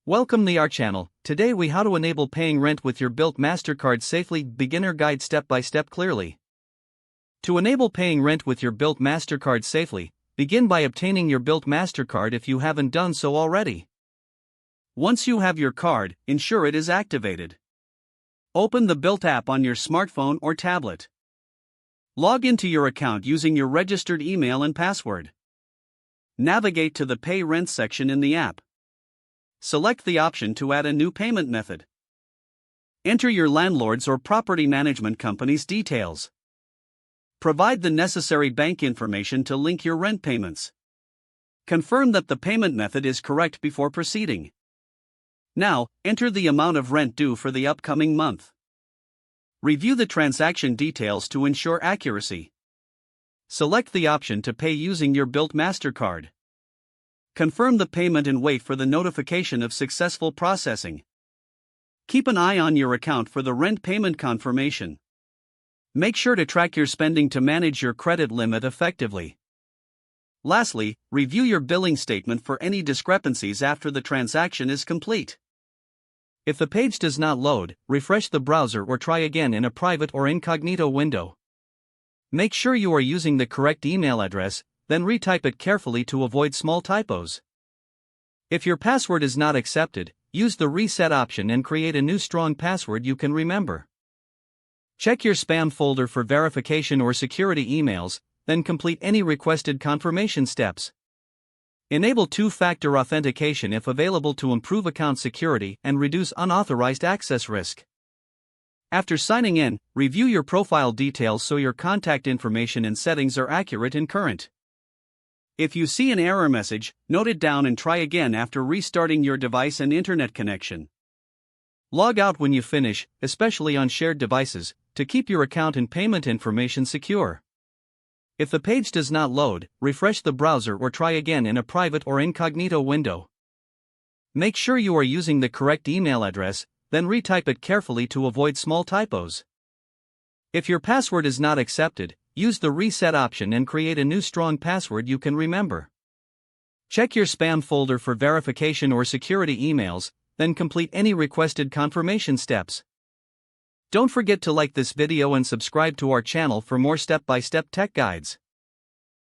Welcome to our channel. Today we how to enable paying rent with your Bilt Mastercard safely. Beginner guide step by step clearly. To enable paying rent with your Bilt Mastercard safely, begin by obtaining your Bilt Mastercard if you haven't done so already. Once you have your card, ensure it is activated. Open the Bilt app on your smartphone or tablet. Log into your account using your registered email and password. Navigate to the Pay Rent section in the app. Select the option to add a new payment method. Enter your landlord's or property management company's details. Provide the necessary bank information to link your rent payments. Confirm that the payment method is correct before proceeding. Now, enter the amount of rent due for the upcoming month. Review the transaction details to ensure accuracy. Select the option to pay using your Bilt Mastercard. Confirm the payment and wait for the notification of successful processing. Keep an eye on your account for the rent payment confirmation. Make sure to track your spending to manage your credit limit effectively. Lastly, review your billing statement for any discrepancies after the transaction is complete. If the page does not load, refresh the browser or try again in a private or incognito window. Make sure you are using the correct email address, then retype it carefully to avoid small typos. If your password is not accepted, use the reset option and create a new strong password you can remember. Check your spam folder for verification or security emails, then complete any requested confirmation steps. Enable two-factor authentication if available to improve account security and reduce unauthorized access risk. After signing in, review your profile details so your contact information and settings are accurate and current. If you see an error message, note it down and try again after restarting your device and internet connection. Log out when you finish, especially on shared devices, to keep your account and payment information secure. If the page does not load, refresh the browser or try again in a private or incognito window. Make sure you are using the correct email address, then retype it carefully to avoid small typos. If your password is not accepted, use the reset option and create a new strong password you can remember. Check your spam folder for verification or security emails, then complete any requested confirmation steps. Don't forget to like this video and subscribe to our channel for more step-by-step tech guides.